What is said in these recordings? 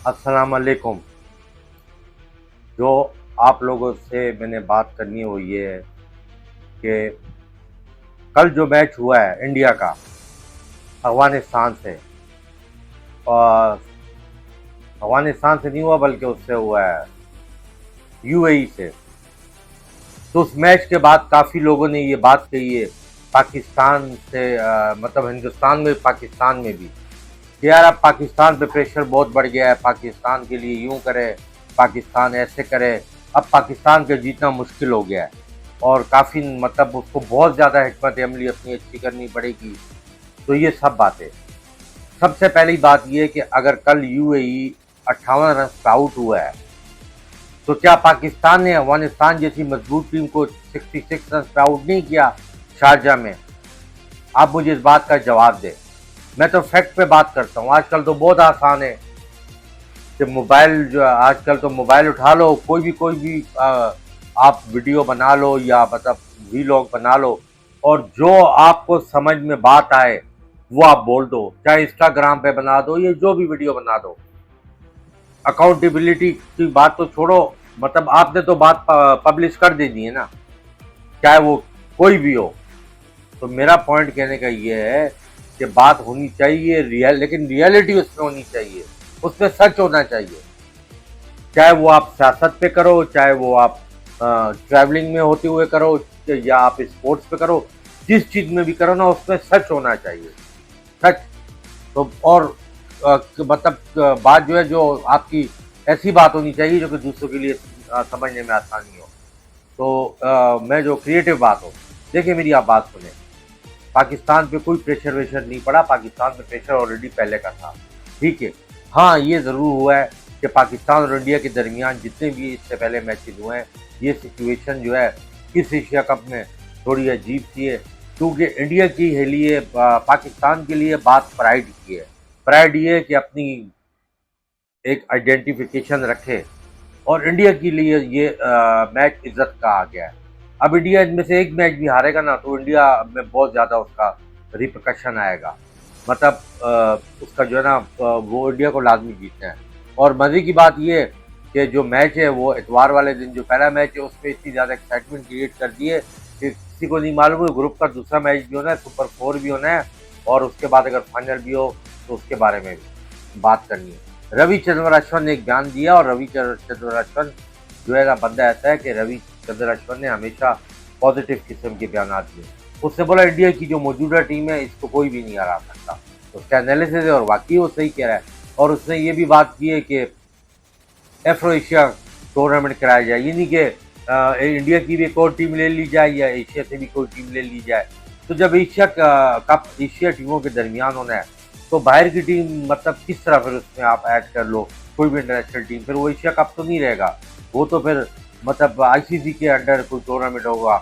अस्सलाम वालेकुम। जो आप लोगों से मैंने बात करनी है वो ये है कि कल जो मैच हुआ है इंडिया का अफगानिस्तान से, और अफगानिस्तान से नहीं हुआ बल्कि उससे हुआ है यूएई से। तो उस मैच के बाद काफ़ी लोगों ने ये बात कही है पाकिस्तान से, मतलब हिंदुस्तान में पाकिस्तान में भी, कि यार अब पाकिस्तान पे प्रेशर बहुत बढ़ गया है, पाकिस्तान के लिए यूं करे, पाकिस्तान ऐसे करे, अब पाकिस्तान के जीतना मुश्किल हो गया है और काफ़ी मतलब उसको बहुत ज़्यादा हिकमत अमली अपनी अच्छी करनी पड़ेगी। तो ये सब बातें, सबसे पहली बात ये कि अगर कल यूएई 58 रन आउट हुआ है तो क्या पाकिस्तान ने अफगानिस्तान जैसी मजबूत टीम को 66 रन आउट नहीं किया शारजा में? आप मुझे इस बात का जवाब दें। मैं तो फैक्ट पे बात करता हूँ। आजकल तो बहुत आसान है कि मोबाइल जो है, आजकल तो मोबाइल उठा लो, कोई भी आप वीडियो बना लो या मतलब वीलॉग बना लो, और जो आपको समझ में बात आए वो आप बोल दो, चाहे इंस्टाग्राम पे बना दो या जो भी वीडियो बना दो। अकाउंटेबिलिटी की बात तो छोड़ो, मतलब आपने तो बात पब्लिश कर देनी है ना, चाहे वो कोई भी हो। तो मेरा पॉइंट कहने का ये है कि बात होनी चाहिए रियल, लेकिन रियलिटी उसमें होनी चाहिए, उसमें सच होना चाहिए। चाहे वो आप सियासत पे करो, चाहे वो आप ट्रैवलिंग में होते हुए करो, या आप स्पोर्ट्स पे करो, जिस चीज़ में भी करो ना उसमें सच होना चाहिए। सच। तो और मतलब बात जो है, जो आपकी ऐसी बात होनी चाहिए जो कि दूसरों के लिए समझने में आसानी हो। तो मैं जो क्रिएटिव बात हो, देखिए मेरी आप बात सुने, पाकिस्तान पे कोई प्रेशर वेशर नहीं पड़ा, पाकिस्तान पे प्रेशर ऑलरेडी पहले का था, ठीक है। हाँ, ये ज़रूर हुआ है कि पाकिस्तान और इंडिया के दरमियान जितने भी इससे पहले मैचेस हुए हैं, ये सिचुएशन जो है इस एशिया कप में थोड़ी अजीब सी है, क्योंकि इंडिया की लिए पाकिस्तान के लिए बात प्राइड की है। प्राइड ये है कि अपनी एक आइडेंटिफिकेशन रखे, और इंडिया के लिए ये मैच इज्जत का आ गया है। अब इंडिया इनमें से एक मैच भी हारेगा ना तो इंडिया में बहुत ज़्यादा उसका रिpercussion आएगा, मतलब उसका जो है ना वो इंडिया को लाजमी जीतना है। और मज़े की बात ये है कि जो मैच है वो इतवार वाले दिन जो पहला मैच है उसमें इतनी ज़्यादा एक्साइटमेंट क्रिएट कर दी है कि किसी को नहीं मालूम है ग्रुप का दूसरा मैच भी होना है, सुपर 4 भी होना है, और उसके बाद अगर फाइनल भी हो तो उसके बारे में भी बात करनी है। रवि चंद्राश्वन ने एक बयान दिया, और रवि चंद्राश्वन जो है ना बंदा ऐसा है कि रवि चंद्राश्वन ने हमेशा पॉजिटिव किस्म के बयान दिए। उसने बोला इंडिया की जो मौजूदा टीम है इसको कोई भी नहीं हरा सकता। उसका एनालिसिस है और वाकई वो सही कह रहा है। और उसने ये भी बात की है कि एफ्रो एशिया टूर्नामेंट कराया जाए, यानी कि इंडिया की भी एक और टीम ले ली जाए या एशिया से भी कोई टीम ले ली जाए। तो जब एशिया कप एशिया टीमों के दरमियान होना है तो बाहर की टीम मतलब किस तरह फिर उसमें आप ऐड कर लो कोई भी इंटरनेशनल टीम, फिर वो एशिया कप तो नहीं रहेगा। वो तो फिर मतलब आईसीसी के अंडर कोई टूर्नामेंट होगा।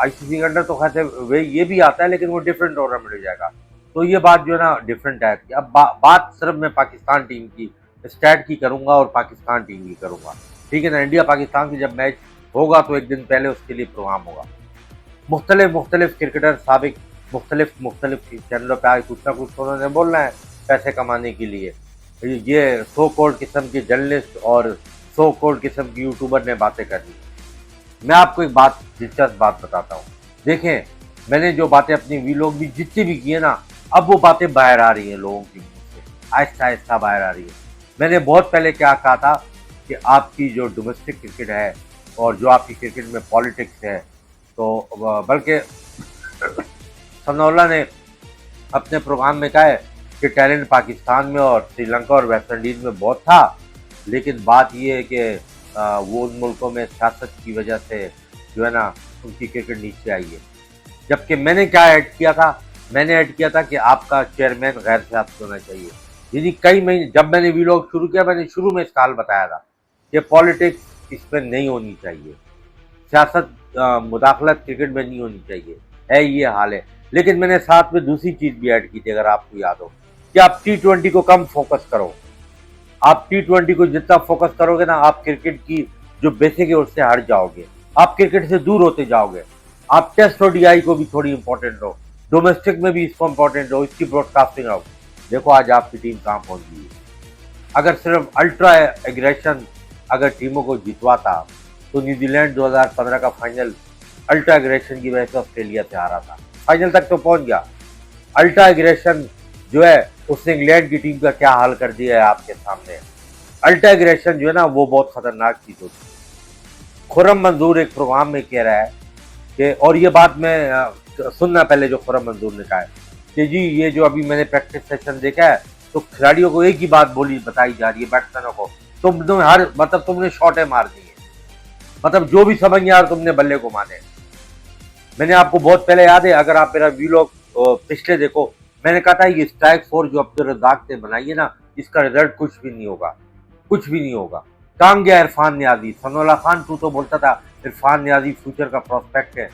आईसीसी के अंडर तो खासे वे ये भी आता है लेकिन वो डिफरेंट टूर्नामेंट हो जाएगा। तो ये बात जो है ना डिफरेंट टाइप की। अब बात सिर्फ मैं पाकिस्तान टीम की स्टैट की करूंगा और पाकिस्तान टीम की करूंगा, ठीक है ना। इंडिया पाकिस्तान की जब मैच होगा तो एक दिन पहले उसके लिए प्रोग्राम होगा। मुख्तलिफ क्रिकेटर साबिक मुख्तलिफ चैनलों पे आए कुछ ना कुछ उन्होंने बोलना है पैसे कमाने के लिए। ये सो कोल्ड किस्म के जर्नलिस्ट और सो कोल्ड किस्म की यूट्यूबर ने बातें करनी। मैं आपको एक बात दिलचस्प बात बताता हूँ। देखें, मैंने जो बातें अपनी वीलॉग भी जितनी भी की है ना, अब वो बातें बाहर आ रही हैं लोगों की मुंह से, आहिस्ता आहिस्ता बाहर आ रही है। मैंने बहुत पहले क्या कहा था कि आपकी जो डोमेस्टिक क्रिकेट है और जो आपकी क्रिकेट में पॉलिटिक्स है, तो बल्कि सनाउल्लाह ने अपने प्रोग्राम में कहा है कि टैलेंट पाकिस्तान में और श्रीलंका और वेस्ट इंडीज़ में बहुत था, लेकिन बात ये है कि वो उन मुल्कों में सियासत की वजह से जो है ना उनकी क्रिकेट नीचे आई है। जबकि मैंने क्या ऐड किया था, मैंने ऐड किया था कि आपका चेयरमैन गैर सियासत होना चाहिए। यानी कई महीने जब मैंने वीलॉग शुरू किया, मैंने शुरू में इसका हाल बताया था कि पॉलिटिक्स इसमें नहीं होनी चाहिए, सियासत मुदाखलत क्रिकेट में नहीं होनी चाहिए, है ये हाल है। लेकिन मैंने साथ में दूसरी चीज़ भी ऐड की थी, अगर आपको याद हो, कि आप T20 को कम फोकस करो। आप T20 को जितना फोकस करोगे ना, आप क्रिकेट की जो बेसिक है उससे हट जाओगे, आप क्रिकेट से दूर होते जाओगे। आप टेस्ट और डीआई को भी थोड़ी इंपॉर्टेंट हो, डोमेस्टिक में भी इसको इंपॉर्टेंट हो, इसकी ब्रॉडकास्टिंग हो। देखो आज आपकी टीम कहाँ पहुंच गई है। अगर सिर्फ अल्ट्रा एग्रेशन अगर टीमों को जितवाता तो न्यूजीलैंड 2015 का फाइनल अल्ट्रा एग्रेशन की वजह से ऑस्ट्रेलिया से हारा था। फाइनल तक तो पहुंच गया। अल्ट्रा एग्रेशन जो है उसने इंग्लैंड की टीम का क्या हाल कर दिया है आपके सामने। अल्ट्रा एग्रेशन जो है ना वो बहुत खतरनाक चीज होती है। खुर्रम मंजूर एक प्रोग्राम में कह रहा है कि, और ये बात मैं सुनना पहले जो खुर्रम मंजूर ने कहा है कि जी ये जो अभी मैंने प्रैक्टिस सेशन देखा है तो खिलाड़ियों को एक ही बात बताई जा रही है बैट्समैनों को, तुमने शॉटें मार दी है, मतलब जो भी समझ यार तुमने बल्ले को मारे। मैंने आपको बहुत पहले याद है, अगर आप मेरा वीलॉग पिछले देखो, मैंने कहा था ये स्ट्राइक फोर्स जो अब्दुल रज़ाक ने बनाई है ना, इसका रिजल्ट कुछ भी नहीं होगा, कुछ भी नहीं होगा। कहाँ गया इरफान नियाजी? सनोल्लाह खान तू तो बोलता था इरफान नियाजी फ्यूचर का प्रोस्पेक्ट है,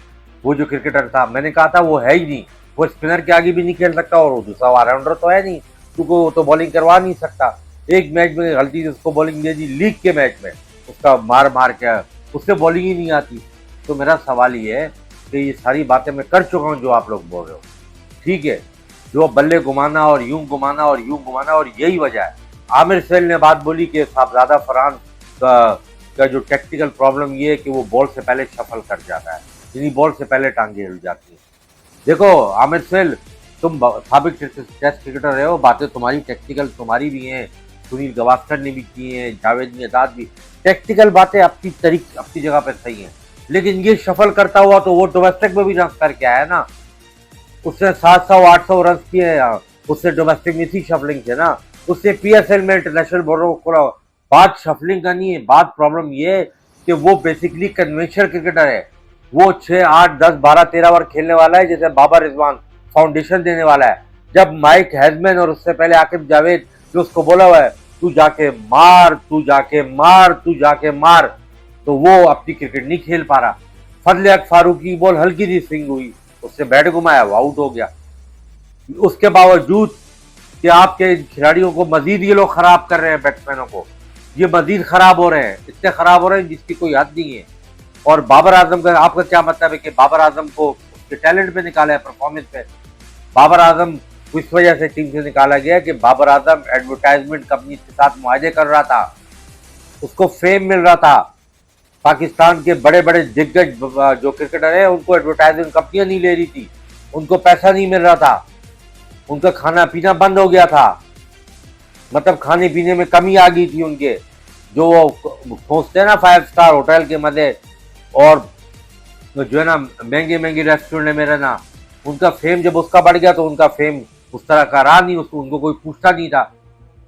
वो जो क्रिकेटर था, मैंने कहा था वो है ही नहीं, वो स्पिनर के आगे भी नहीं खेल सकता और दूसरा ऑलराउंडर तो है नहीं, क्योंकि वो तो बॉलिंग करवा नहीं सकता। एक मैच में गलती से उसको बॉलिंग दे दी, लीग के मैच में उसका मार के उससे बॉलिंग ही नहीं आती। तो मेरा सवाल ये है कि ये सारी बातें मैं कर चुका हूँ जो आप लोग बोल रहे हो, ठीक है, जो बल्ले घुमाना और यूं घुमाना और यूं घुमाना, और यही वजह है। आमिर सेल ने बात बोली कि साहबजादा फरहान का जो टेक्निकल प्रॉब्लम ये है कि वो बॉल से पहले शफल कर जाता है, यानी बॉल से पहले टांगे हिल जाती है। देखो आमिर सेल, तुम साबिक टेस्ट क्रिकेटर रहे हो, बातें तुम्हारी टेक्निकल तुम्हारी भी हैं, सुनील गावस्कर ने भी की हैं, जावेद मियांदाद भी, टेक्निकल बातें अपनी जगह पर सही हैं, लेकिन ये शफल करता हुआ तो वो डोमेस्टिक में भी रन करके आया ना, उसने 700-800 रन किए, उससे डोमेस्टिक में थी शफलिंग से ना, उससे पीएसएल में इंटरनेशनल बोर्डों को। बात शफलिंग का नहीं है, बात प्रॉब्लम ये है कि वो बेसिकली कन्वेंशनल क्रिकेटर है, वो 6, 8, 10, 12, 13 ओवर खेलने वाला है, जैसे बाबर रिजवान फाउंडेशन देने वाला है। जब माइक हैजमैन और उससे पहले आकिब जावेद जो उसको बोला हुआ है तू जाके मार, तू जाके मार, तू जाके मार, तो वो अपनी क्रिकेट नहीं खेल पा रहा। फजले हक फारूकी की बॉल हल्की सी स्विंग हुई, उससे बैट घुमाया, वो आउट हो गया। उसके बावजूद कि आपके खिलाड़ियों को मजीद ये लोग खराब कर रहे हैं, बैट्समैनों को ये मजीद खराब हो रहे हैं, इतने खराब हो रहे हैं जिसकी कोई हद नहीं है। और बाबर आजम का आपका क्या मतलब है कि बाबर आजम को उसके टैलेंट पे निकाला है, परफॉर्मेंस पे? बाबर आजम इस वजह से टीम से निकाला गया कि बाबर आजम एडवर्टाइजमेंट कंपनी के साथ मुआहदे कर रहा था, उसको फेम मिल रहा था। पाकिस्तान के बड़े बड़े दिग्गज जो क्रिकेटर है उनको एडवर्टाइजमेंट कंपनियां नहीं ले रही थी, उनको पैसा नहीं मिल रहा था, उनका खाना पीना बंद हो गया था, मतलब खाने पीने में कमी आ गई थी उनके, जो वो पहुंचते हैं ना 5 स्टार होटल के मजे और जो है ना महंगे महंगे रेस्टोरेंट में रहना, उनका फेम जब उसका बढ़ गया तो उनका फेम उस तरह का रहा नहीं, उसको उनको कोई पूछता नहीं था,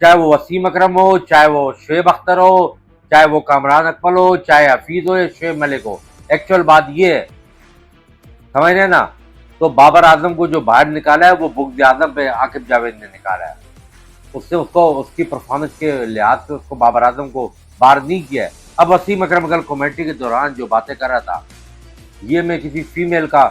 चाहे वो वसीम अकरम हो, चाहे वो शुएब अख्तर हो, चाहे वो कामरान अकमल हो, चाहे हफीज हो या शुएब मलिक हो। एक्चुअल बात ये है, समझ रहे ना? तो बाबर आजम को जो बाहर निकाला है वो बुग़्ज़ आज़म पे आकिब जावेद ने निकाला है, उससे उसको उसकी परफॉर्मेंस के लिहाज से उसको बाबर आजम को बाहर नहीं किया है। अब वसीम अकरम कल कमेंट्री के दौरान जो बातें कर रहा था, ये मैं किसी फीमेल का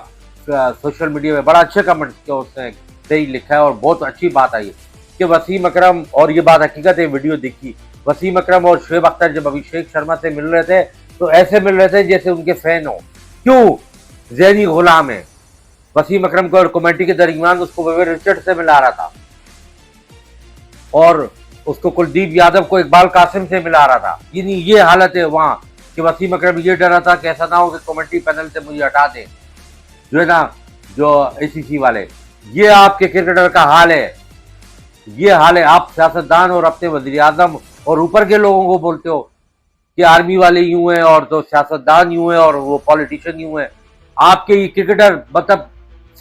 सोशल मीडिया में बड़ा अच्छे कमेंट किया, उसने सही लिखा है और बहुत अच्छी बात आई कि वसीम अकरम, और ये बात हकीकत है, वीडियो देखी, वसीम अकरम और शुएब अख्तर जब अभिषेक शर्मा से मिल रहे थे तो ऐसे मिल रहे थे जैसे उनके फैन हो। क्यों? ज़हनी गुलाम है। वसीम अकरम को और कमेंट्री के दरमियान उसको विवेक रिचर्ड से मिला रहा था और उसको कुलदीप यादव को इकबाल कासिम से मिला रहा था। यानी ये हालत है वहाँ कि वसीम अकरम ये डर रहा था कि ऐसा ना हो कि कमेंट्री पैनल से मुझे हटा दें, जो है ना, जो ACC वाले। ये आपके क्रिकेटर का हाल है, ये हाल है। आप सियासतदान और अपने वज़ीर आज़म और ऊपर के लोगों को बोलते हो कि आर्मी वाले यूं हैं और तो सियासतदान यूं हैं और वो पॉलिटिशियन यूं हैं। आपके ये क्रिकेटर मतलब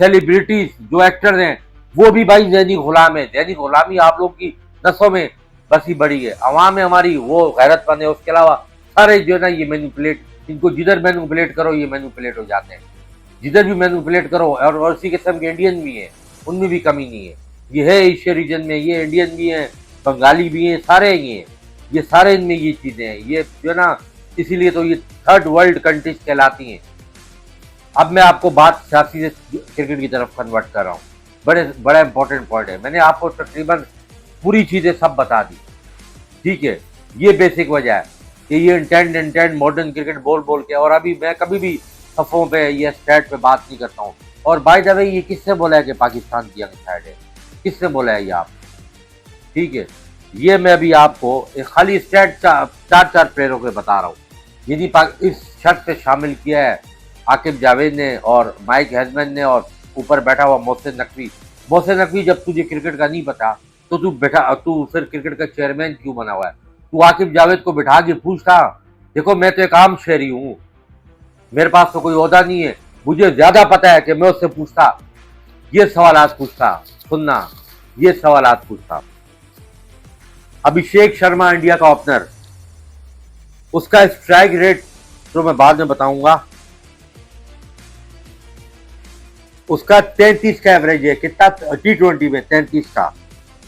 सेलिब्रिटीज जो एक्टर हैं वो भी भाई ज़हनी गुलाम है। ज़हनी गुलामी आप लोग की नसों में बसी बड़ी है, अवाम में हमारी वो गैरतमंद है। उसके अलावा सारे जो है ना ये मैनिपुलेट, इनको जिधर मैनिपुलेट करो ये मैनिपुलेट हो जाते हैं, जिधर भी मैनिपुलेट करो। और इसी किस्म के इंडियन भी हैं, उनमें भी कमी नहीं है। ये है एशिया रीजन में, ये इंडियन भी हैं, बंगाली भी हैं, सारे ही हैं, ये सारे इनमें ये चीज़ें हैं, ये जो है ना, इसीलिए तो ये थर्ड वर्ल्ड कंट्रीज कहलाती हैं। अब मैं आपको बात सियासी से क्रिकेट की तरफ कन्वर्ट कर रहा हूँ, बड़ा इंपॉर्टेंट पॉइंट है। मैंने आपको तकरीबन पूरी चीज़ें सब बता दी, ठीक है। ये बेसिक वजह है कि ये इंटेंट मॉडर्न क्रिकेट बोल के, और अभी मैं कभी भी सफ़ों पे या स्टैट पे बात नहीं करता हूँ। और बाय द वे ये किससे बोला है कि पाकिस्तान की यंग साइड है? किससे बोला है ये आप? ठीक है, ये मैं अभी आपको एक खाली स्टेट चार चार प्लेयरों के बता रहा हूँ जिन्हें इस शर्त पे शामिल किया है आकिब जावेद ने और माइक हेजमैन ने और ऊपर बैठा हुआ मोहसिन नकवी। मोहसिन नकवी, जब तुझे क्रिकेट का नहीं पता तो तू फिर क्रिकेट का चेयरमैन क्यों बना हुआ है? तू आकिब जावेद को बिठा के पूछता। देखो, मैं तो एक आम शहरी हूँ, मेरे पास तो कोई ओहदा नहीं है, मुझे ज्यादा पता है कि मैं उससे पूछता, ये सवालात पूछता, सुनना, ये सवालात पूछता। अभिषेक शर्मा इंडिया का ओपनर, उसका स्ट्राइक रेट तो मैं बाद में बताऊंगा। उसका 33 का एवरेज है। कितना? T20 में 33 का।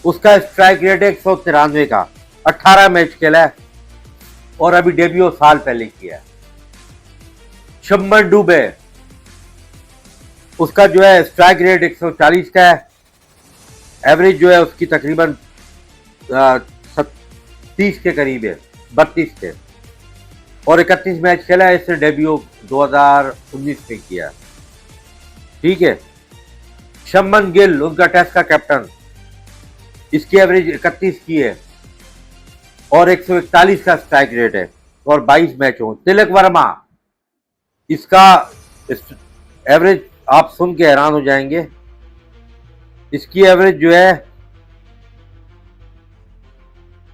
उसका स्ट्राइक रेट है 193 का। 18 मैच खेला है और अभी डेब्यू साल पहले किया है। शुभमन डुबे, उसका जो है स्ट्राइक रेट 140 का है। एवरेज जो है उसकी तकरीबन 30 के करीब है, 32 के, और 31 मैच खेला है। इससे डेब्यू 2019 में किया। ठीक है। शुभमन गिल, उनका टेस्ट का कैप्टन, इसकी एवरेज 31 की है और 141 का स्ट्राइक रेट है और 22 मैच हो। तिलक वर्मा, इसका एवरेज आप सुन के हैरान हो जाएंगे। इसकी एवरेज जो है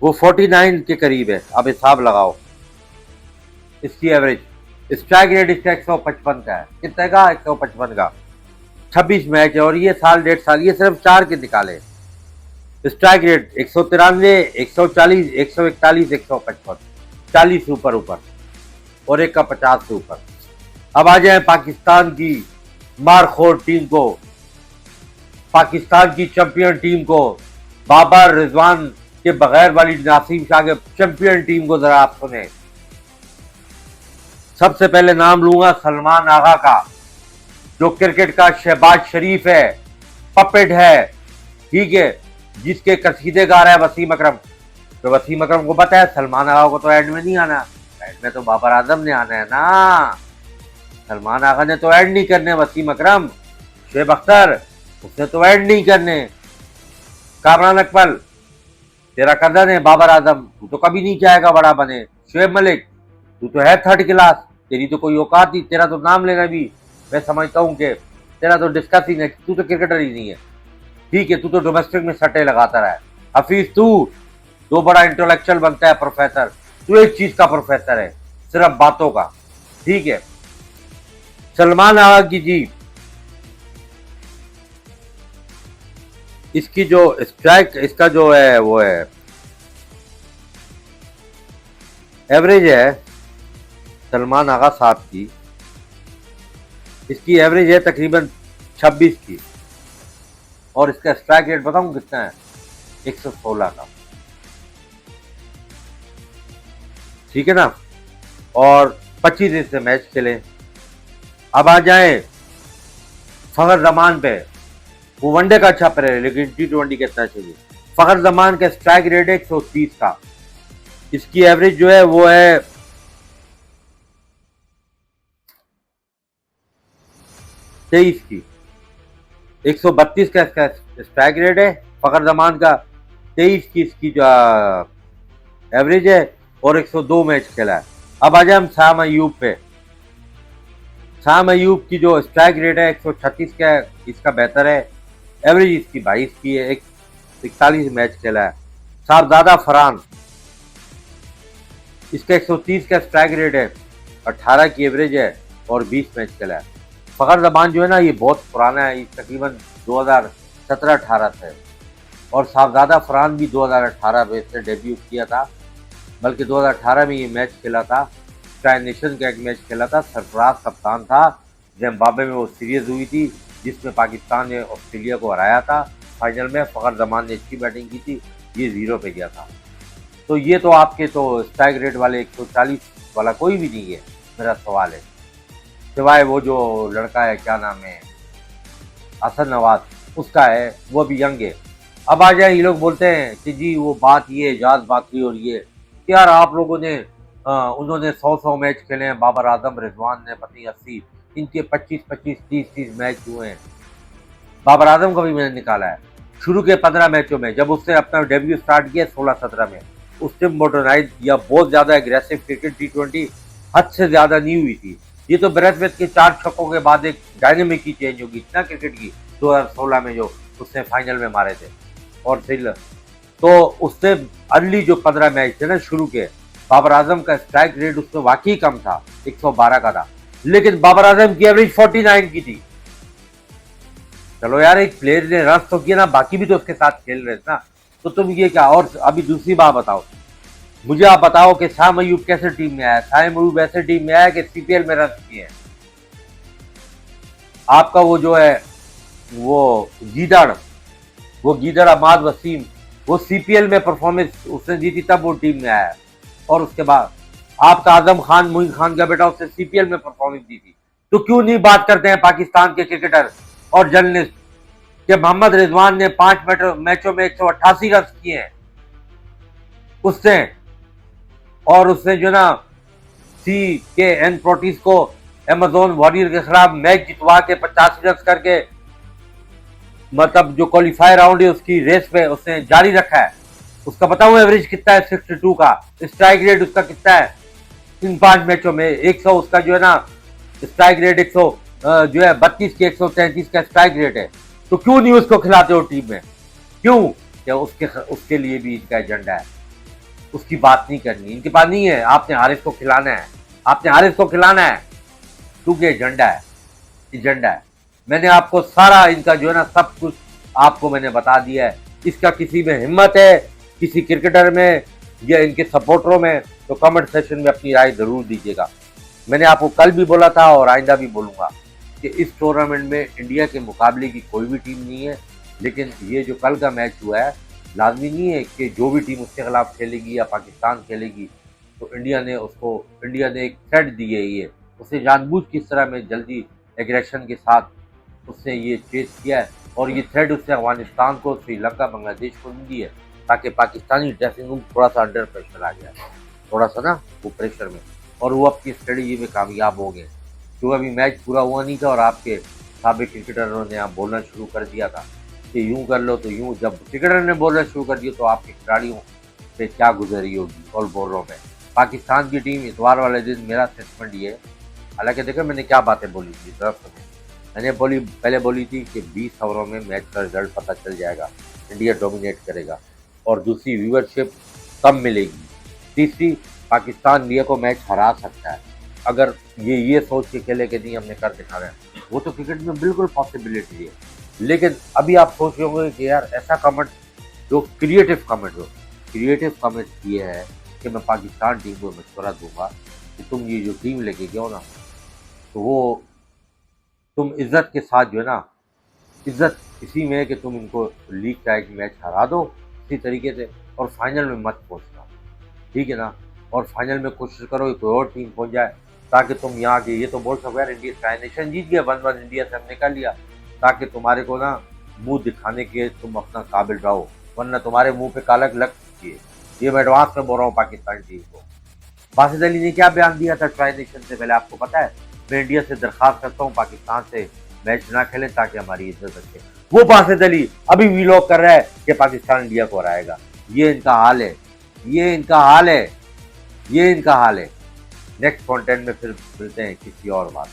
वो 49 के करीब है। अब हिसाब लगाओ इसकी एवरेज। स्ट्राइक रेट इसका 155 का है। कितने का? 155 का। 26 मैच है और ये साल 1.5 साल, ये सिर्फ 4 के निकाले। स्ट्राइक रेट 193, 140, 141, 155, 40 से ऊपर और एक का 50 से ऊपर। अब आ जाए पाकिस्तान की मारखोर टीम को, पाकिस्तान की चैंपियन टीम को, बाबर रिजवान के बगैर वाली नासिम शाह के चैंपियन टीम को जरा आप सुने। सबसे पहले नाम लूंगा सलमान आगा का, जो क्रिकेट का शहबाज शरीफ है, पपेट है, ठीक है, जिसके कसीदे गा रहा है वसीम अकरम। तो वसीम अकरम को पता है सलमान आगा को तो एड में नहीं आना, एड में तो बाबर आजम ने आना है ना। सलमान आगा ने तो ऐड नहीं करने, वसीम अकरम, शुएब अख्तर, उसने तो ऐड नहीं करने। कामरान अकमल, तेरा कदर है, बाबर आजम, तू तो कभी नहीं चाहेगा बड़ा बने। शुएब मलिक, तू तो है थर्ड क्लास, तेरी तो कोई औकात नहीं, तेरा तो नाम लेना भी मैं समझता हूँ कि तेरा तो डिस्कस ही नहीं, तू तो क्रिकेटर ही नहीं है। ठीक है, तू तो डोमेस्टिक में सट्टे लगाता रहा है। हफीज, तू दो बड़ा इंटेलेक्चुअल बनता है प्रोफेसर, तू एक चीज का प्रोफेसर है, सिर्फ बातों का। ठीक है। सलमान आगा की जी, इसकी जो स्ट्राइक, इसका जो है वो है एवरेज है सलमान आगा साहब की, इसकी एवरेज है तकरीबन 26 की और इसका स्ट्राइक रेट बताऊं कितना है? 116 का। ठीक है ना। और 25 दिन से मैच खेले। अब आ जाए फखर जमान पे, वो वनडे का अच्छा प्लेयर है लेकिन T20 कितना चाहिए। फखर जमान का स्ट्राइक रेट है 130 का। इसकी एवरेज जो है वो है 23 की। 132 का इसका स्ट्राइक रेट है फखर जमान का, 23 की इसकी जो एवरेज है और 102 मैच खेला है। अब आ जाए हम साम अयूब पे। साम अयूब की जो स्ट्राइक रेट है 136 का है, इसका बेहतर है। एवरेज इसकी 22 की है, 41 मैच खेला है। साहबजादा फरहान, इसका 130 का स्ट्राइक रेट है, 18 की एवरेज है और 20 मैच खेला है। फखर जमान जो है ना, ये बहुत पुराना है, तकरीबन 2017-18 से, और साहबजादा फरहान भी 2018 में इसने डेब्यू किया था, बल्कि 2018 में ये मैच खेला था। ट्राई नेशन का एक मैच खेला था, सरफराज कप्तान था। जिम्बाब्वे में वो सीरीज हुई थी जिसमें पाकिस्तान ने ऑस्ट्रेलिया को हराया था फाइनल में। फखर जमान ने अच्छी बैटिंग की थी, ये 0 पे गया था। तो ये तो आपके तो स्ट्राइक रेट वाले 140 वाला कोई भी नहीं है। मेरा सवाल है, सिवाय वो जो लड़का है, क्या नाम है, हसन नवाज, उसका है, वो भी यंग है। अब आ जाए, ये लोग बोलते हैं कि जी वो बात ये एजाज बाकरी और ये, यार आप लोगों ने उन्होंने 100 मैच खेले हैं, बाबर आजम, रिजवान ने पति 80, इनके 25-25, 30-30 मैच हुए हैं। बाबर आजम का भी मैंने निकाला है, शुरू के 15 मैचों में जब उसने अपना डेब्यू स्टार्ट किया 16-17 में, उससे मॉडर्नाइज या बहुत ज्यादा एग्रेसिव क्रिकेट T20 हद से ज्यादा नहीं हुई थी। ये तो ब्रैथवेट के 4 छक्कों के बाद एक डायनेमिक ही चेंज होगी इतना क्रिकेट की 2016 में जो उसने फाइनल में मारे थे। और फिर तो उससे अर्ली जो 15 मैच थे ना शुरू के, बाबर आजम का स्ट्राइक रेट उसमें वाकई कम था, 112 का था, लेकिन बाबर आजम की एवरेज 49 की थी। चलो यार, एक प्लेयर ने रन तो किया ना, बाकी भी तो उसके साथ खेल रहे थे ना, तो तुम ये क्या। और अभी दूसरी बात बताओ, मुझे आप बताओ कि शाम अयूब कैसे टीम में आया। शाम अयूब ऐसे टीम में आया कि CPL में रन किए हैं। आपका वो जो है वो गीदड़ अहमद वसीम, वो CPL में परफॉर्मेंस उसने दी थी, तब वो टीम में आया। और उसके बाद आपका आजम खान, मोइन खान का बेटा, उसने CPL में परफॉर्मेंस दी थी। तो क्यों नहीं बात करते हैं पाकिस्तान के क्रिकेटर और जर्नलिस्ट कि मोहम्मद रिजवान ने 5 मैचों में 188 रन किए हैं उसने, और उसने जो ना CKN प्रोटीज को अमेजोन वॉरियर के खिलाफ मैच जितवा के 85 रन करके, मतलब जो क्वालिफायर राउंड है उसकी रेस पे उसने जारी रखा है। उसका बताऊं एवरेज कितना है 62 का, स्ट्राइक रेट उसका कितना है इन 5 मैचों में 100, उसका जो है ना स्ट्राइक रेट 100 जो है 32 के 133 का स्ट्राइक रेट है। तो क्यों नहीं उसको खिलाते हो टीम में? क्यों? क्या उसके लिए भी इनका एजेंडा है, उसकी बात नहीं करनी, इनके पास नहीं है। आपने हारिस को खिलाना है, आपने हारिस को खिलाना है, क्योंकि एजेंडा है। मैंने आपको सारा इनका जो है ना सब कुछ आपको मैंने बता दिया है। इसका किसी में हिम्मत है, किसी क्रिकेटर में या इनके सपोर्टरों में, तो कमेंट सेक्शन में अपनी राय जरूर दीजिएगा। मैंने आपको कल भी बोला था और आइंदा भी बोलूंगा कि इस टूर्नामेंट में इंडिया के मुकाबले की कोई भी टीम नहीं है। लेकिन ये जो कल का मैच हुआ है, लाजमी नहीं है कि जो भी टीम उसके खिलाफ खेलेगी या पाकिस्तान खेलेगी तो इंडिया ने एक थ्रेट दी है। ये उसने जानबूझ के इस तरह में जल्दी एग्रेशन के साथ उसने ये चेस किया है, और ये थ्रेट उसने अफगानिस्तान को, श्रीलंका, बांग्लादेश को नहीं दी है, ताकि पाकिस्तानी ड्रेसिंग रूम थोड़ा सा अंडर प्रेशर आ गया, थोड़ा सा ना वो प्रेशर में, और वो अपनी स्ट्रेटजी में कामयाब हो गए। क्योंकि अभी मैच पूरा हुआ नहीं था और आपके साबिक क्रिकेटरों ने आप बोलना शुरू कर दिया था कि यूं कर लो तो यूं। जब क्रिकेटर ने बोलना शुरू कर दिया तो आपके खिलाड़ियों पे क्या गुजरी होगी ऑल बोलरों में। पाकिस्तान की टीम इतवार वाले दिन, मेरा असेसमेंट ये, हालांकि देखो मैंने क्या बातें बोली थी तरफ से, मैंने पहले बोली थी कि 20 ओवरों में मैच का रिजल्ट पता चल जाएगा, इंडिया डोमिनेट करेगा, और दूसरी व्यूअरशिप कम मिलेगी, तीसरी पाकिस्तान इंडिया को मैच हरा सकता है अगर ये सोच के खेले कि नहीं हमने कर दिखाना है। वो तो क्रिकेट में बिल्कुल पॉसिबिलिटी है। लेकिन अभी आप सोच रहे होंगे कि यार ऐसा कमेंट जो क्रिएटिव कमेंट किए है कि मैं पाकिस्तान टीम को मशवरा दूंगा कि तुम ये जो टीम लेके गए ना, तो वो तुम इज्जत के साथ जो है ना, इज्जत इसी में है कि तुम इनको लीग का एक मैच हरा दो इसी तरीके से, और फाइनल में मत पहुंचना, ठीक है ना। और फाइनल में कोशिश करो कि कोई और टीम पहुंच जाए, ताकि तुम यहाँ के ये तो बोल सको यार इंडिया ट्राई नेशन जीत गया, 1-1 इंडिया से हमने कर लिया, ताकि तुम्हारे को ना मुंह दिखाने के तुम अपना काबिल रहो, वरना तुम्हारे मुंह पे कालक लग सकती है। ये मैं एडवांस में बोल रहा हूँ पाकिस्तान टीम को। बासित अली ने क्या बयान दिया था ट्राई नेशन से पहले, आपको पता है? मैं इंडिया से दरखास्त करता हूँ पाकिस्तान से मैच ना खेलें ताकि हमारी इज्जत रखे। वो बासित अली अभी वीलॉग कर रहा है कि पाकिस्तान इंडिया को हराएगा। ये इनका हाल है, ये इनका हाल है, ये इनका हाल है। नेक्स्ट कंटेंट में फिर मिलते हैं किसी और बात।